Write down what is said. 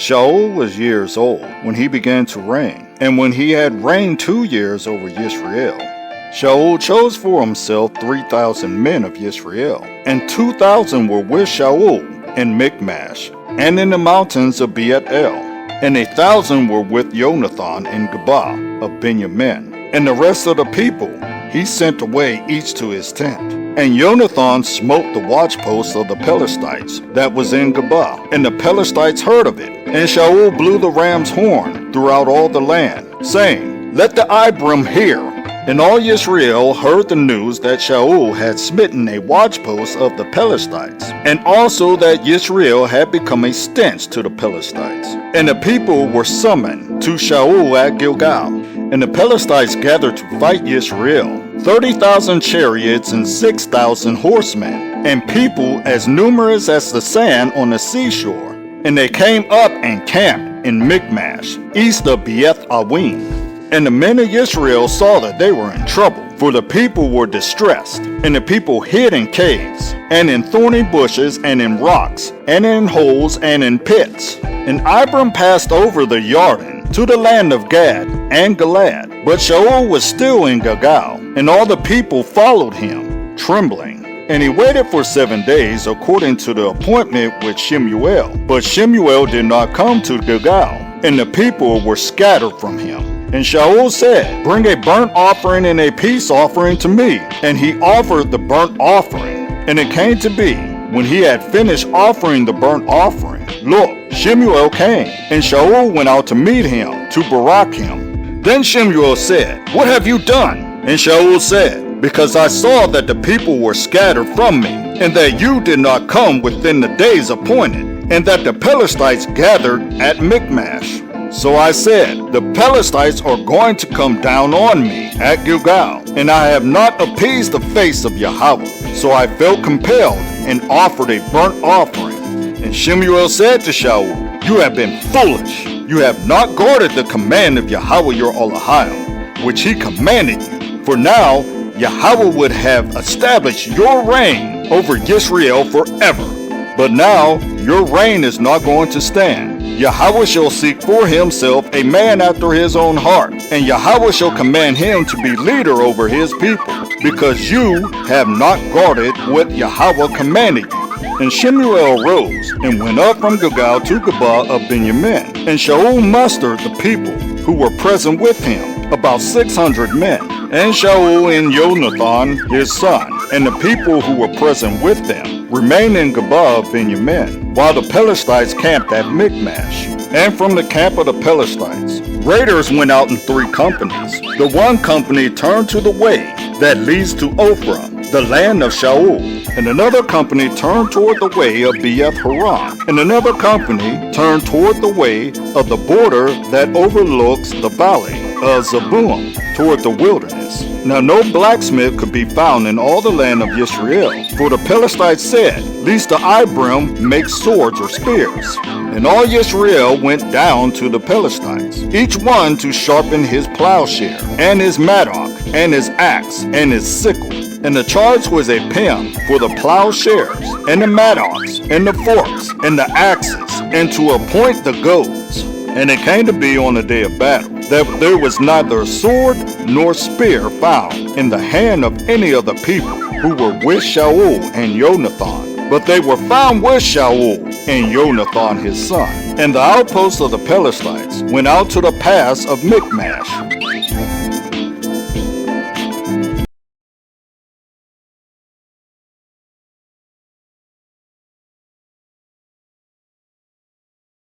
Shaul was years old when he began to reign, and when he had reigned 2 years over Israel, Shaul chose for himself 3,000 men of Israel, and 2,000 were with Shaul in Michmash, and in the mountains of Beth-el, and 1,000 were with Jonathan in Geba of Benjamin, and the rest of the people he sent away each to his tent. And Jonathan smote the watchpost of the Pelethites that was in Geba, and the Pelethites heard of it. And Shaul blew the ram's horn throughout all the land, saying, Let the Ibrim hear. And all Israel heard the news that Shaul had smitten a watchpost of the Pelethites, and also that Israel had become a stench to the Pelethites. And the people were summoned to Shaul at Gilgal, and the Pelethites gathered to fight Israel, 30,000 chariots and 6,000 horsemen, and people as numerous as the sand on the seashore. And they came up and camped in Michmash, east of Beth-awen. And the men of Israel saw that they were in trouble, for the people were distressed. And the people hid in caves, and in thorny bushes, and in rocks, and in holes, and in pits. And Ibram passed over the Jordan to the land of Gad and Gilead. But Shaul was still in Gilgal, and all the people followed him, trembling. And he waited for 7 days according to the appointment with Shemuel. But Shemuel did not come to Gilgal, and the people were scattered from him. And Shaul said, Bring a burnt offering and a peace offering to me. And he offered the burnt offering. And it came to be, when he had finished offering the burnt offering, look, Shemuel came, and Shaul went out to meet him, to barack him. Then Shemuel said, What have you done? And Shaul said, Because I saw that the people were scattered from me, and that you did not come within the days appointed, and that the Pelethites gathered at Michmash. So I said, The Pelethites are going to come down on me at Gilgal, and I have not appeased the face of Yahweh. So I felt compelled and offered a burnt offering. And Shemuel said to Shaul, You have been foolish. You have not guarded the command of Yahweh your Elohim, which he commanded you. For now Yahweh would have established your reign over Israel forever. But now your reign is not going to stand. Yahweh shall seek for himself a man after his own heart, and Yahweh shall command him to be leader over his people, because you have not guarded what Yahweh commanded you. And Shemuel arose and went up from Gilgal to Geba of Benjamin. And Shaul mustered the people who were present with him, about 600 men. And Shaul and Jonathan his son, and the people who were present with them, remained in Geba of Benjamin, while the Pelethites camped at Michmash. And from the camp of the Pelethites, raiders went out in 3 companies. The one company turned to the way that leads to Ophrah, the land of Shaul, and another company turned toward the way of Beth-horon, and another company turned toward the way of the border that overlooks the valley of Zeboim, toward the wilderness. Now no blacksmith could be found in all the land of Israel, for the Pelethites said, Lest the Ibrim make swords or spears. And all Israel went down to the Pelethites, each one to sharpen his plowshare, and his mattock, and his axe, and his sickle. And the charge was a pen for the plowshares, and the mattocks, and the forks, and the axes, and to appoint the goads. And it came to be on the day of battle, that there was neither sword nor spear found in the hand of any of the people who were with Shaul and Jonathan, but they were found with Shaul and Jonathan his son. And the outposts of the Pelethites went out to the pass of Michmash.